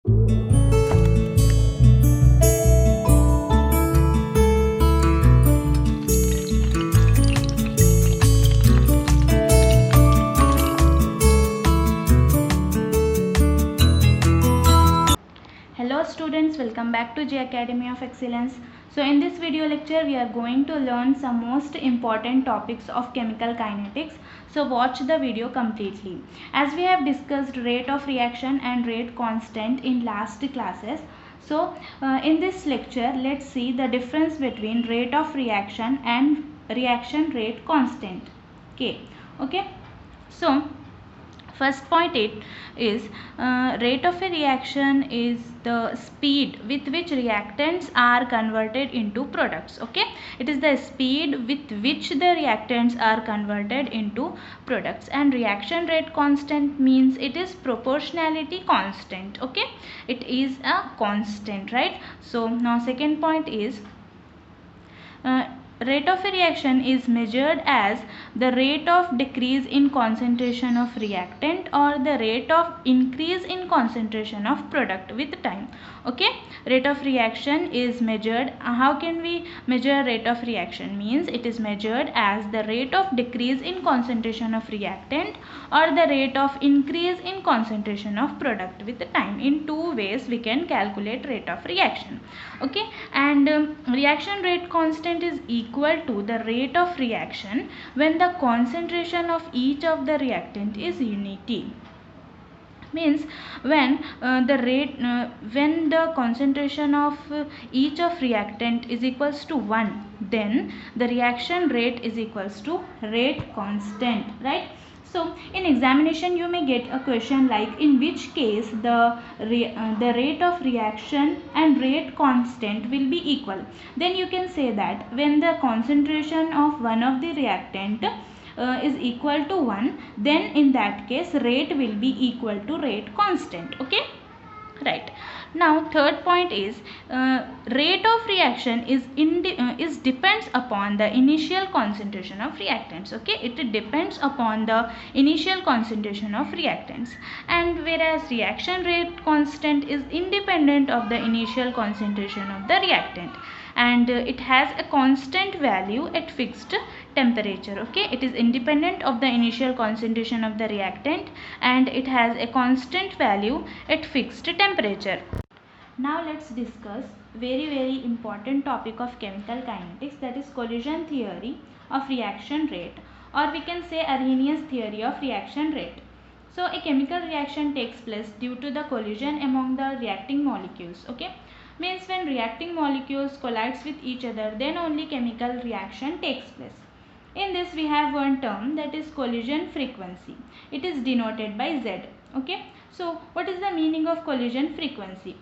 Hello students, welcome back to J Academy of Excellence. So in this video lecture we are going to learn some most important topics of chemical kinetics. So watch the video completely. As we have discussed rate of reaction and rate constant in last classes. So in this lecture let's see the difference between rate of reaction and reaction rate constant. Okay. So first point it is rate of a reaction is the speed with which reactants are converted into products. Okay, it is the speed with which the reactants are converted into products. And reaction rate constant means it is proportionality constant. Okay, it is a constant, right? So now second point is rate of a reaction is measured as the rate of decrease in concentration of reactant or the rate of increase in concentration of product with time. Okay, rate of reaction is measured. How can we measure rate of reaction? Means it is measured as the rate of decrease in concentration of reactant or the rate of increase in concentration of product with time. In two ways we can calculate rate of reaction. Okay, and reaction rate constant is equal to the rate of reaction when the concentration of each of the reactant is unity. Means when when the concentration of each of reactant is equals to 1, then the reaction rate is equals to rate constant, right? So in examination you may get a question like in which case the rate of reaction and rate constant will be equal. Then you can say that when the concentration of one of the reactant is equal to 1, then in that case rate will be equal to rate constant. Okay, right. Now third point is rate of reaction is depends upon the initial concentration of reactants. Okay, it depends upon the initial concentration of reactants, and whereas reaction rate constant is independent of the initial concentration of the reactant, and it has a constant value at fixed temperature. Okay, it is independent of the initial concentration of the reactant and it has a constant value at fixed temperature. Now let's discuss very important topic of chemical kinetics, that is collision theory of reaction rate, or we can say Arrhenius theory of reaction rate. So a chemical reaction takes place due to the collision among the reacting molecules. Okay, means when reacting molecules collides with each other, then only chemical reaction takes place. In this we have one term, that is collision frequency. It is denoted by Z. Okay, so what is the meaning of collision frequency?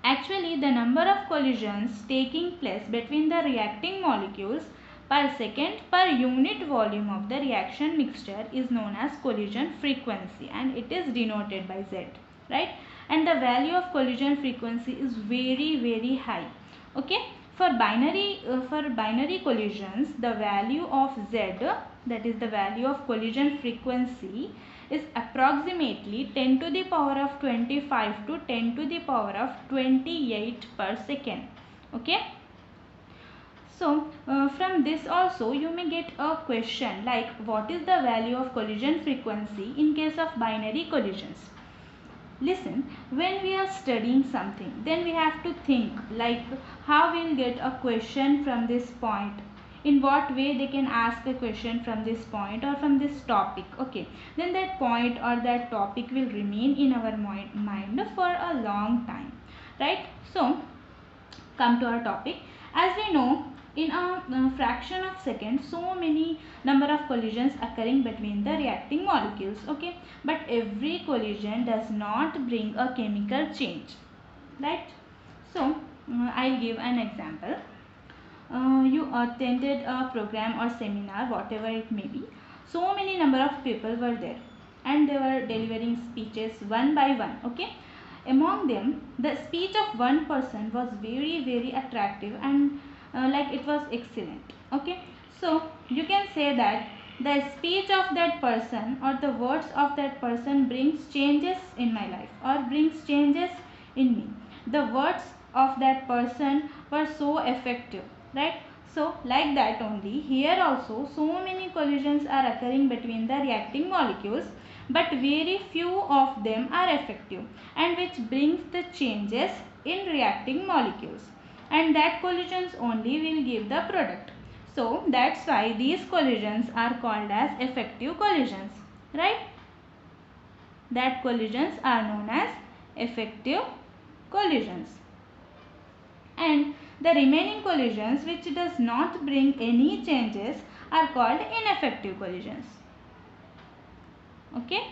Actually, the number of collisions taking place between the reacting molecules per second per unit volume of the reaction mixture is known as collision frequency, and it is denoted by Z, right? And the value of collision frequency is very high. Okay, for binary collisions, the value of Z, that is the value of collision frequency, is approximately 10 to the power of 25 to 10 to the power of 28 per second. Okay, so from this also you may get a question like what is the value of collision frequency in case of binary collisions. Listen, when we are studying something, then we have to think like how we'll get a question from this point, in what way they can ask a question from this point or from this topic. Okay, then that point or that topic will remain in our mind for a long time, right? So come to our topic. As we know, in a fraction of second, so many number of collisions occurring between the reacting molecules. Okay, but every collision does not bring a chemical change, right? So I'll give an example. You attended a program or seminar, whatever it may be. So many number of people were there and they were delivering speeches one by one. Okay, among them the speech of one person was very attractive and like it was excellent. Okay, so you can say that the speech of that person or the words of that person brings changes in my life or brings changes in me. The words of that person were so effective, right? So like that only here also so many collisions are occurring between the reacting molecules, but very few of them are effective, and which brings the changes in reacting molecules, and that collisions only will give the product. So that's why these collisions are called as effective collisions, right? That collisions are known as effective collisions. And the remaining collisions which does not bring any changes are called ineffective collisions. Okay?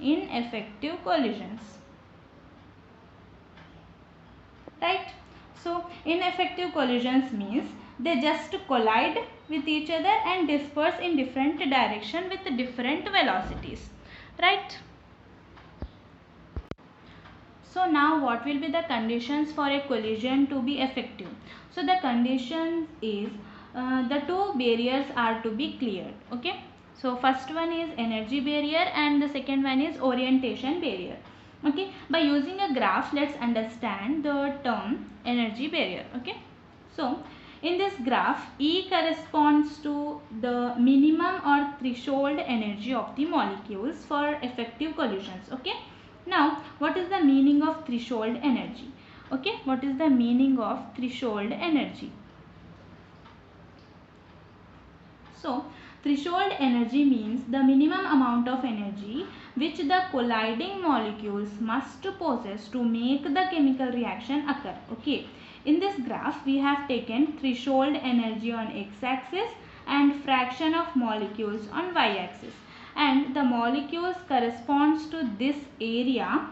Ineffective collisions. Right? So ineffective collisions means they just collide with each other and disperse in different direction with different velocities. Right? So now what will be the conditions for a collision to be effective? So the condition is the two barriers are to be cleared. Okay. So first one is energy barrier and the second one is orientation barrier. Okay. By using a graph, let's understand the term energy barrier. Okay. So in this graph, E corresponds to the minimum or threshold energy of the molecules for effective collisions. Okay. Now, what is the meaning of threshold energy? Okay, what is the meaning of threshold energy? So, threshold energy means the minimum amount of energy which the colliding molecules must possess to make the chemical reaction occur. Okay, in this graph we have taken threshold energy on x-axis and fraction of molecules on y-axis, and the molecules corresponds to this area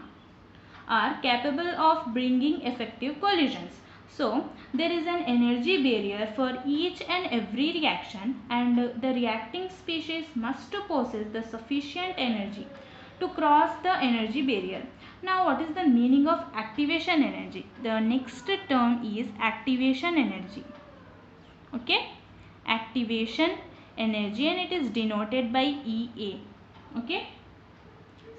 are capable of bringing effective collisions. So, there is an energy barrier for each and every reaction, and the reacting species must possess the sufficient energy to cross the energy barrier. Now, what is the meaning of activation energy? The next term is activation energy. Okay? Activation energy, and it is denoted by EA. Okay?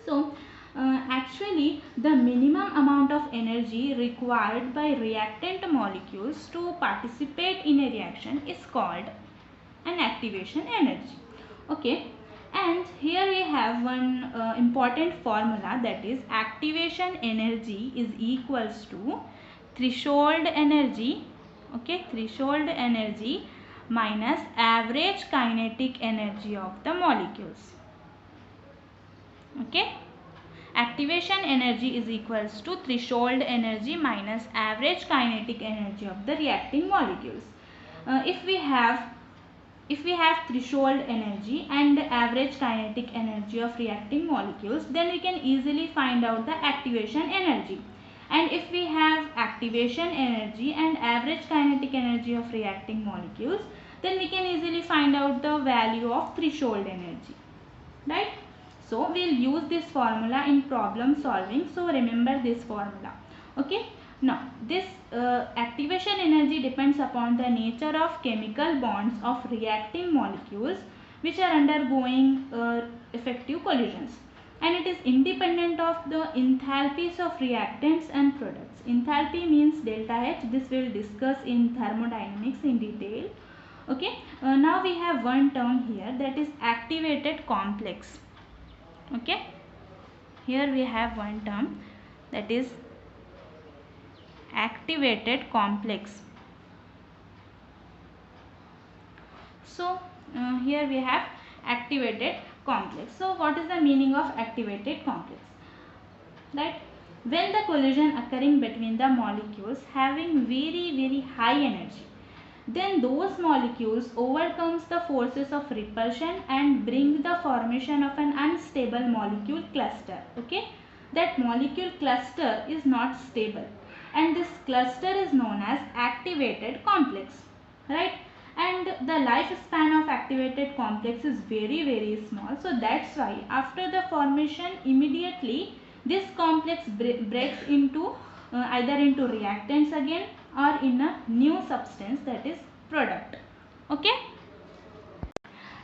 So, actually the minimum amount of energy required by reactant molecules to participate in a reaction is called an activation energy. Okay, and here we have one important formula, that is activation energy is equals to threshold energy. Okay, threshold energy minus average kinetic energy of the molecules. Okay, activation energy is equals to threshold energy minus average kinetic energy of the reacting molecules. If we have threshold energy and average kinetic energy of reacting molecules, then we can easily find out the activation energy. And if we have activation energy and average kinetic energy of reacting molecules, then we can easily find out the value of threshold energy, right? So we'll use this formula in problem solving, so remember this formula. Okay, now this activation energy depends upon the nature of chemical bonds of reacting molecules which are undergoing effective collisions, and it is independent of the enthalpies of reactants and products. Enthalpy means delta H. This we will discuss in thermodynamics in detail. Okay, now we have one term here, that is activated complex. Okay, here we have one term, that is activated complex. So here we have activated complex. So what is the meaning of activated complex? Right, when the collision occurring between the molecules having very high energy, then those molecules overcomes the forces of repulsion and bring the formation of an unstable molecule cluster. Okay, that molecule cluster is not stable, and this cluster is known as activated complex, right? And the lifespan of activated complex is very small, so that's why after the formation immediately this complex breaks into either into reactants again or in a new substance, that is product. Okay,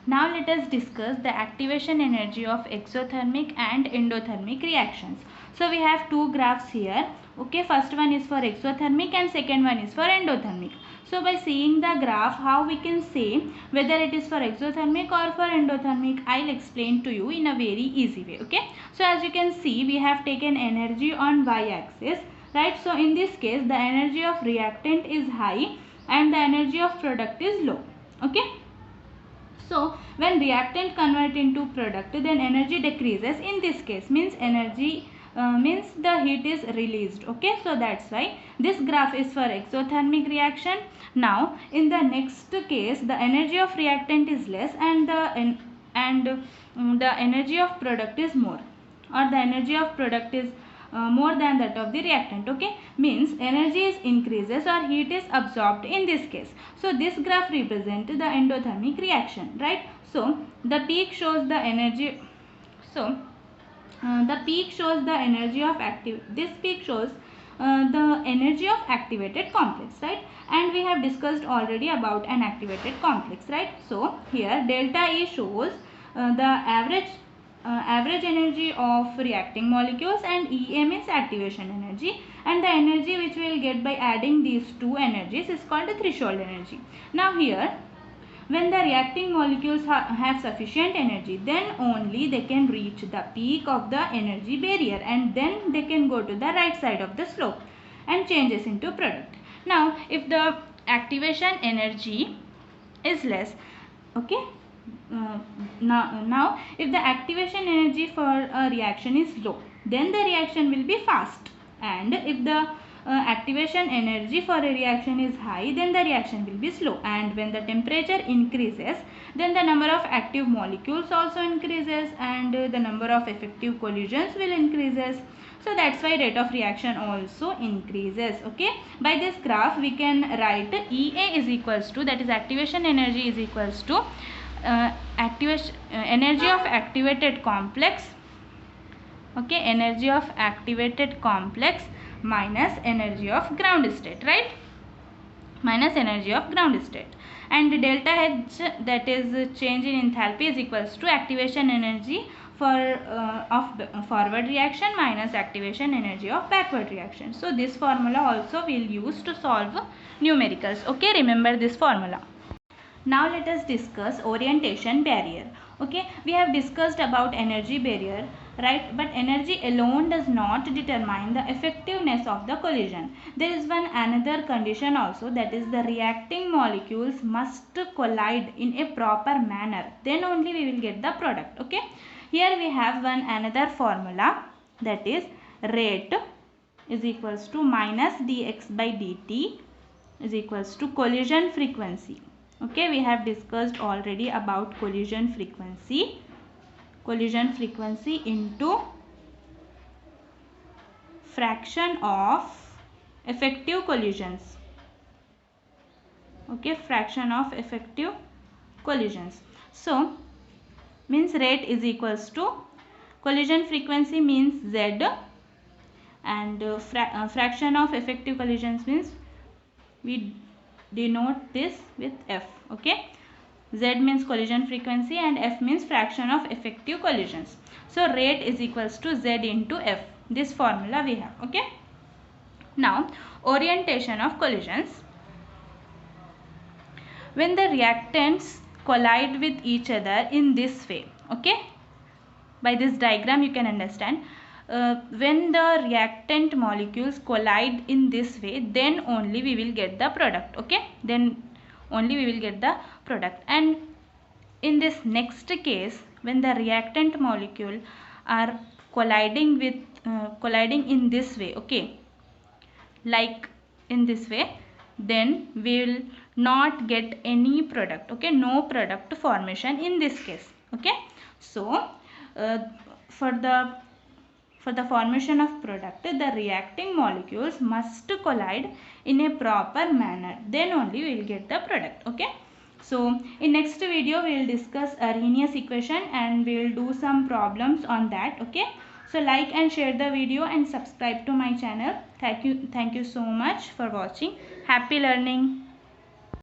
now let us discuss the activation energy of exothermic and endothermic reactions. So we have two graphs here. Okay, first one is for exothermic and second one is for endothermic. So by seeing the graph, how we can say whether it is for exothermic or for endothermic, I'll explain to you in a very easy way. Okay, so as you can see, we have taken energy on y-axis, right? So in this case, the energy of reactant is high and the energy of product is low. Okay, so when reactant convert into product, then energy decreases. In this case, means energy means the heat is released. Okay, so that's why this graph is for exothermic reaction. Now in the next case, the energy of reactant is less and the energy of product is more, or the energy of product is more than that of the reactant. Okay, means energy is increases or heat is absorbed in this case. So this graph represents the endothermic reaction, right? So the peak shows the energy. So the peak shows the energy of active. This peak shows the energy of activated complex, right? And we have discussed already about an activated complex, right? So here delta E shows the average energy of reacting molecules, and EM is activation energy, and the energy which we will get by adding these two energies is called the threshold energy. Now here, when the reacting molecules have sufficient energy, then only they can reach the peak of the energy barrier, and then they can go to the right side of the slope and changes into product. Now if the activation energy is less, okay, now if the activation energy for a reaction is low, then the reaction will be fast, and if the activation energy for a reaction is high, then the reaction will be slow. And when the temperature increases, then the number of active molecules also increases, and the number of effective collisions will increases. So that's why rate of reaction also increases. Okay, by this graph we can write EA is equals to, that is activation energy is equals to energy of activated complex. Okay, energy of activated complex minus energy of ground state, right? Minus energy of ground state. And delta H, that is change in enthalpy, is equals to activation energy of forward reaction minus activation energy of backward reaction. So this formula also we'll use to solve numericals. Okay, remember this formula. Now let us discuss orientation barrier. Okay, we have discussed about energy barrier, right? But energy alone does not determine the effectiveness of the collision. There is one another condition also, that is the reacting molecules must collide in a proper manner. Then only we will get the product. Okay, here we have one another formula, that is rate is equals to minus dx by dt is equals to collision frequency. Okay, we have discussed already about collision frequency. Collision frequency into fraction of effective collisions. Okay, fraction of effective collisions. So means rate is equals to collision frequency means Z, and fraction of effective collisions means we denote this with F. Okay, Z means collision frequency and F means fraction of effective collisions. So rate is equals to Z into F. This formula we have. Okay, now orientation of collisions. When the reactants collide with each other in this way, okay, by this diagram you can understand, when the reactant molecules collide in this way, then only we will get the product. Okay, then only we will get the product. And in this next case, when the reactant molecule are colliding with colliding in this way, okay, like in this way, then we will not get any product. Okay, no product formation in this case. Okay, so for the formation of product, the reacting molecules must collide in a proper manner, then only we will get the product. Okay, so in next video we will discuss Arrhenius equation and we will do some problems on that. Okay, so like and share the video and subscribe to my channel. Thank you so much for watching. Happy learning.